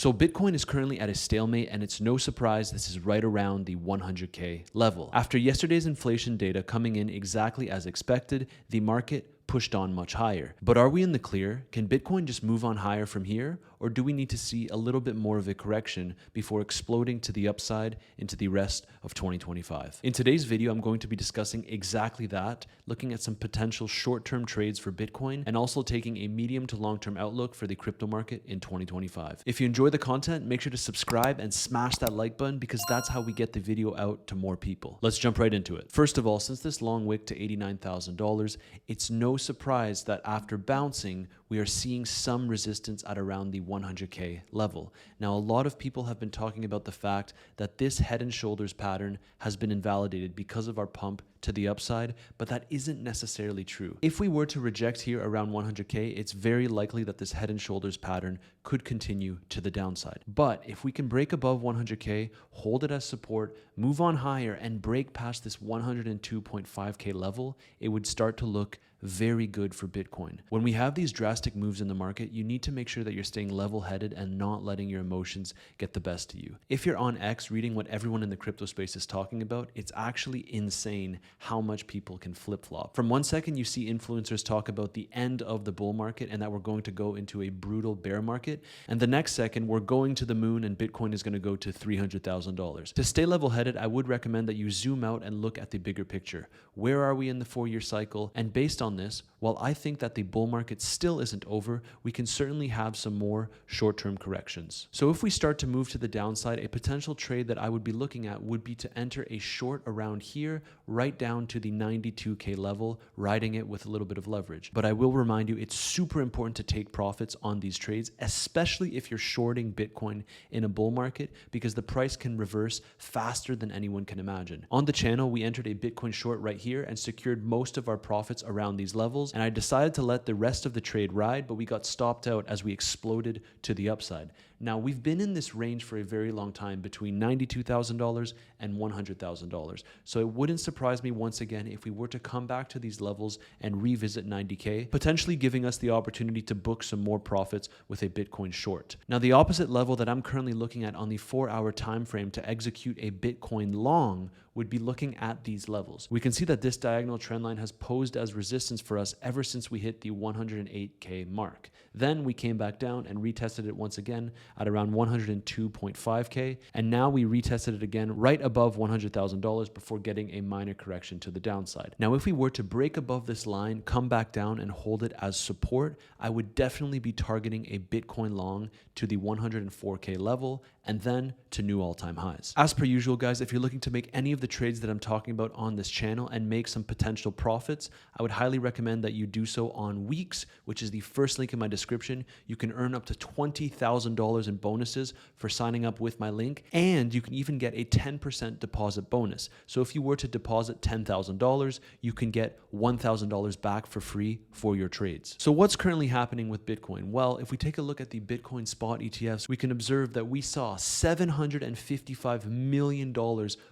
So Bitcoin is currently at a stalemate, and it's no surprise this is right around the 100K level. After yesterday's inflation data coming in exactly as expected, the market pushed on much higher. But are we in the clear? Can Bitcoin just move on higher from here? Or do we need to see a little bit more of a correction before exploding to the upside into the rest of 2025? In today's video, I'm going to be discussing exactly that, looking at some potential short-term trades for Bitcoin, and also taking a medium to long-term outlook for the crypto market in 2025. If you enjoy the content, make sure to subscribe and smash that like button, because that's how we get the video out to more people. Let's jump right into it. First of all, since this long wick to $89,000, it's no surprise that after bouncing, we are seeing some resistance at around the 100K level. Now, a lot of people have been talking about the fact that this head and shoulders pattern has been invalidated because of our pump to the upside, but that isn't necessarily true. If we were to reject here around 100K, it's very likely that this head and shoulders pattern could continue to the downside. But if we can break above 100K, hold it as support, move on higher, and break past this 102.5K level, it would start to look very good for Bitcoin. When we have these drastic moves in the market, you need to make sure that you're staying level-headed and not letting your emotions get the best of you. If you're on X reading what everyone in the crypto space is talking about, it's actually insane how much people can flip-flop. From 1 second, you see influencers talk about the end of the bull market and that we're going to go into a brutal bear market. And the next second, we're going to the moon and Bitcoin is going to go to $300,000. To stay level-headed, I would recommend that you zoom out and look at the bigger picture. Where are we in the 4-year cycle? And based on this, while I think that the bull market still isn't over, we can certainly have some more short-term corrections. So if we start to move to the downside, a potential trade that I would be looking at would be to enter a short around here, right down to the 92K level, riding it with a little bit of leverage. But I will remind you, it's super important to take profits on these trades, especially if you're shorting Bitcoin in a bull market, because the price can reverse faster than anyone can imagine. On the channel, we entered a Bitcoin short right here and secured most of our profits around these levels, and I decided to let the rest of the trade ride, but we got stopped out as we exploded to the upside. Now, we've been in this range for a very long time, between $92,000 and $100,000. So it wouldn't surprise me once again if we were to come back to these levels and revisit 90K, potentially giving us the opportunity to book some more profits with a Bitcoin short. Now, the opposite level that I'm currently looking at on the 4-hour time frame to execute a Bitcoin long would be looking at these levels. We can see that this diagonal trend line has posed as resistance for us ever since we hit the 108K mark. Then we came back down and retested it once again at around 102.5K, and now we retested it again right above $100,000 before getting a minor correction to the downside. Now, if we were to break above this line, come back down and hold it as support, I would definitely be targeting a Bitcoin long to the 104K level and then to new all-time highs. As per usual, guys, if you're looking to make any of the trades that I'm talking about on this channel and make some potential profits, I would highly recommend that you do so on Weeks, which is the first link in my description. You can earn up to $20,000 in bonuses for signing up with my link, and you can even get a 10% deposit bonus. So if you were to deposit $10,000, you can get $1,000 back for free for your trades. So what's currently happening with Bitcoin? Well, if we take a look at the Bitcoin Spot ETFs, we can observe that we saw $755 million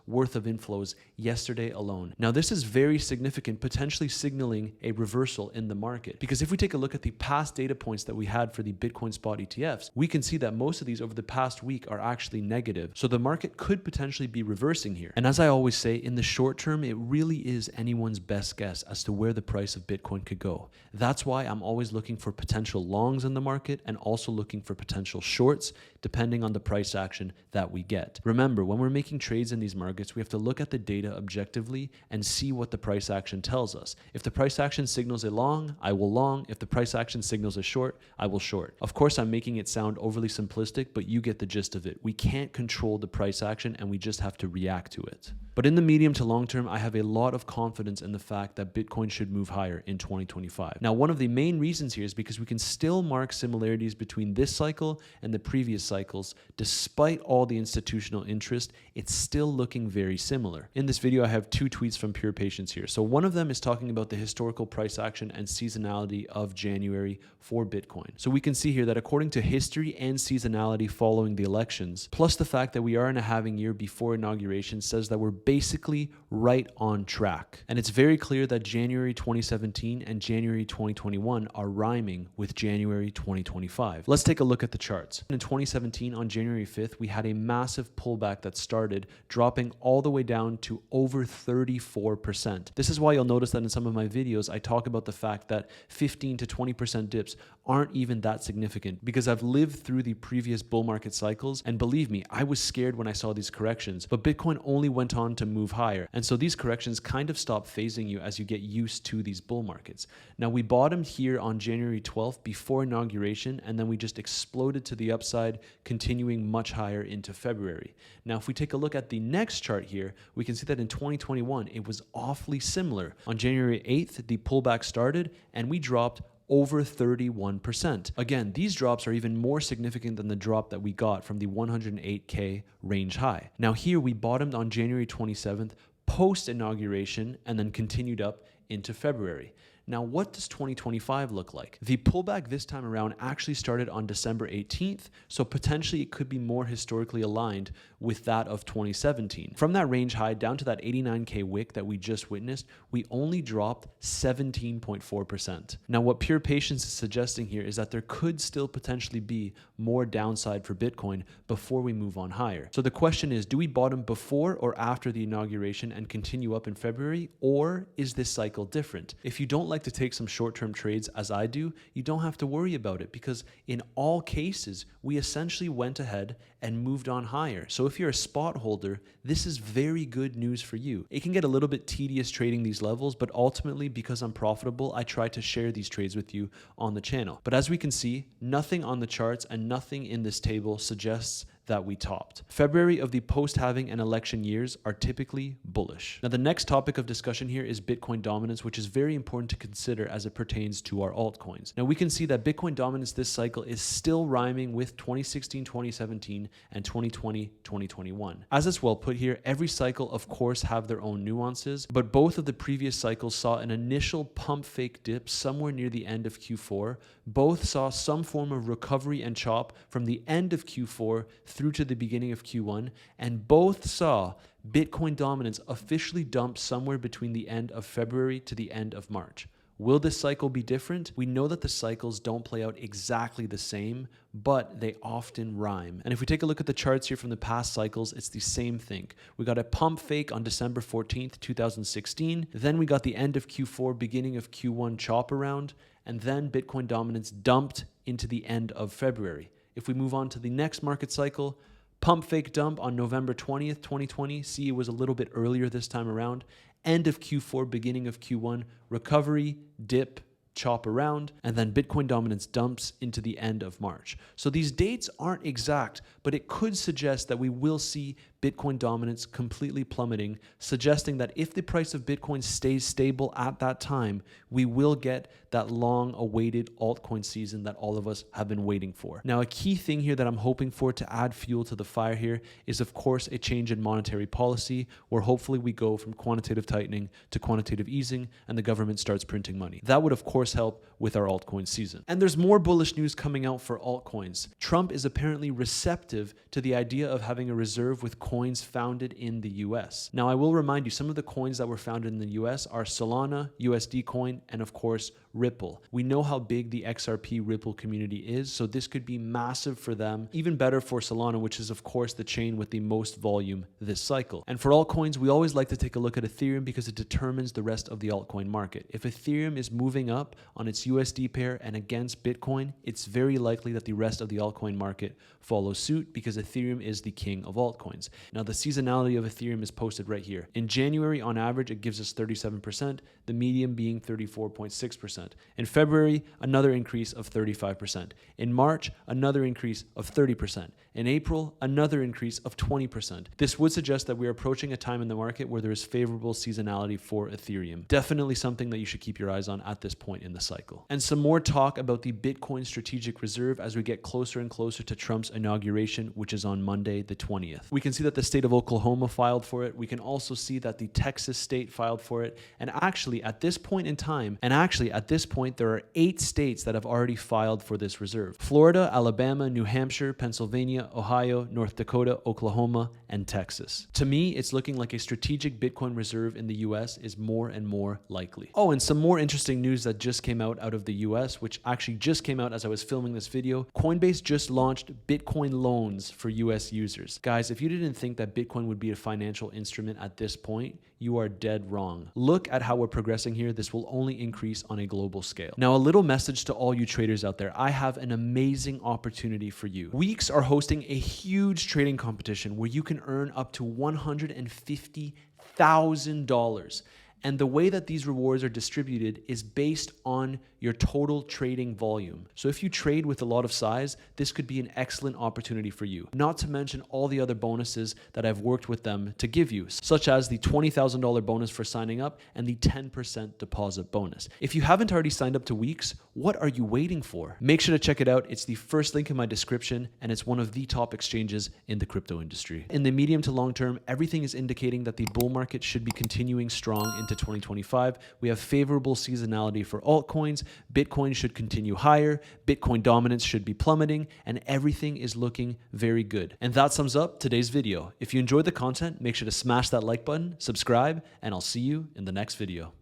worth of inflows yesterday alone. Now, this is very significant, potentially signaling a reversal in the market, because if we take a look at the past data points that we had for the Bitcoin Spot ETFs, we can see that most of these over the past week are actually negative. So the market could potentially be reversing here. And as I always say, in the short term, it really is anyone's best guess as to where the price of Bitcoin could go. That's why I'm always looking for potential longs in the market and also looking for potential shorts, depending on the price action that we get. Remember, when we're making trades in these markets, we have to look at the data objectively and see what the price action tells us. If the price action signals a long, I will long. If the price action signals a short, I will short. Of course, I'm making it sound overly simplistic, but you get the gist of it. We can't control the price action and we just have to react to it. But in the medium to long term, I have a lot of confidence in the fact that Bitcoin should move higher in 2025. Now, one of the main reasons here is because we can still mark similarities between this cycle and the previous cycles. Despite all the institutional interest, it's still looking very similar. In this video, I have two tweets from Pure Patience here. So one of them is talking about the historical price action and seasonality of January for Bitcoin. So we can see here that according to history and seasonality following the elections, plus the fact that we are in a halving year before inauguration, says that we're basically right on track. And it's very clear that January 2017 and January 2021 are rhyming with January 2025. Let's take a look at the charts. In 2017, 2017, on January 5th, we had a massive pullback that started dropping all the way down to over 34%. This is why you'll notice that in some of my videos, I talk about the fact that 15 to 20% dips aren't even that significant, because I've lived through the previous bull market cycles, and believe me, I was scared when I saw these corrections, but Bitcoin only went on to move higher. And so these corrections kind of stop phasing you as you get used to these bull markets. Now, we bottomed here on January 12th before inauguration, and then we just exploded to the upside, continuing much higher into February. Now, if we take a look at the next chart here, we can see that in 2021, it was awfully similar. On January 8th, the pullback started, and we dropped over 31%. Again, these drops are even more significant than the drop that we got from the 108K range high. Now here we bottomed on January 27th post inauguration and then continued up into February. Now, what does 2025 look like? The pullback this time around actually started on December 18th, so potentially it could be more historically aligned with that of 2017. From that range high down to that 89K wick that we just witnessed, we only dropped 17.4%. Now, what Pure Patience is suggesting here is that there could still potentially be more downside for Bitcoin before we move on higher. So the question is, do we bottom before or after the inauguration and continue up in February, or is this cycle different? If you don't like to take some short-term trades as I do, you don't have to worry about it, because in all cases, we essentially went ahead and moved on higher. So if you're a spot holder, this is very good news for you. It can get a little bit tedious trading these levels, but ultimately, because I'm profitable, I try to share these trades with you on the channel. But as we can see, nothing on the charts and nothing in this table suggests that we topped. February of the post-halving and election years are typically bullish. Now, the next topic of discussion here is Bitcoin dominance, which is very important to consider as it pertains to our altcoins. Now, we can see that Bitcoin dominance this cycle is still rhyming with 2016, 2017, and 2020, 2021. As it's well put here, every cycle, of course, have their own nuances, but both of the previous cycles saw an initial pump fake dip somewhere near the end of Q4. Both saw some form of recovery and chop from the end of Q4 through to the beginning of Q1, and both saw Bitcoin dominance officially dump somewhere between the end of February to the end of March. Will this cycle be different? We know that the cycles don't play out exactly the same, but they often rhyme. And if we take a look at the charts here from the past cycles, it's the same thing. We got a pump fake on December 14th, 2016. Then we got the end of Q4, beginning of Q1 chop around, and then Bitcoin dominance dumped into the end of February. If we move on to the next market cycle, pump fake dump on November 20th, 2020. See, it was a little bit earlier this time around. End of Q4, beginning of Q1, recovery, dip, chop around, and then Bitcoin dominance dumps into the end of March. So these dates aren't exact, but it could suggest that we will see Bitcoin dominance completely plummeting, suggesting that if the price of Bitcoin stays stable at that time, we will get that long-awaited altcoin season that all of us have been waiting for. Now, a key thing here that I'm hoping for to add fuel to the fire here is, of course, a change in monetary policy, where hopefully we go from quantitative tightening to quantitative easing and the government starts printing money. That would, of course, help with our altcoin season. And there's more bullish news coming out for altcoins. Trump is apparently receptive to the idea of having a reserve with coins founded in the US. Now, I will remind you, some of the coins that were founded in the US are Solana, USD Coin, and of course, Ripple. We know how big the XRP Ripple community is, so this could be massive for them, even better for Solana, which is of course the chain with the most volume this cycle. And for altcoins, we always like to take a look at Ethereum because it determines the rest of the altcoin market. If Ethereum is moving up on its USD pair and against Bitcoin, it's very likely that the rest of the altcoin market follows suit because Ethereum is the king of altcoins. Now, the seasonality of Ethereum is posted right here. In January, on average, it gives us 37%, the median being 34.6%. In February, another increase of 35%. In March, another increase of 30%. In April, another increase of 20%. This would suggest that we're approaching a time in the market where there is favorable seasonality for Ethereum. Definitely something that you should keep your eyes on at this point in the cycle. And some more talk about the Bitcoin strategic reserve as we get closer and closer to Trump's inauguration, which is on Monday, the 20th. We can see that that the state of Oklahoma filed for it. We can also see that the Texas state filed for it. And actually at this point in time, there are 8 states that have already filed for this reserve: Florida, Alabama, New Hampshire, Pennsylvania, Ohio, North Dakota, Oklahoma, and Texas. To me, it's looking like a strategic Bitcoin reserve in the US is more and more likely. Oh, and some more interesting news that just came out of the US, which actually just came out as I was filming this video. Coinbase just launched Bitcoin loans for US users. Guys, if you didn't think that Bitcoin would be a financial instrument at this point, you are dead wrong. Look at how we're progressing here. This will only increase on a global scale. Now, a little message to all you traders out there. I have an amazing opportunity for you. Weeks are hosting a huge trading competition where you can earn up to $150,000. And the way that these rewards are distributed is based on your total trading volume. So if you trade with a lot of size, this could be an excellent opportunity for you. Not to mention all the other bonuses that I've worked with them to give you, such as the $20,000 bonus for signing up and the 10% deposit bonus. If you haven't already signed up to Weeks, what are you waiting for? Make sure to check it out. It's the first link in my description, and it's one of the top exchanges in the crypto industry. In the medium to long term, everything is indicating that the bull market should be continuing strong into 2025. We have favorable seasonality for altcoins. Bitcoin should continue higher. Bitcoin dominance should be plummeting, and everything is looking very good. And that sums up today's video. If you enjoyed the content, make sure to smash that like button, subscribe, and I'll see you in the next video.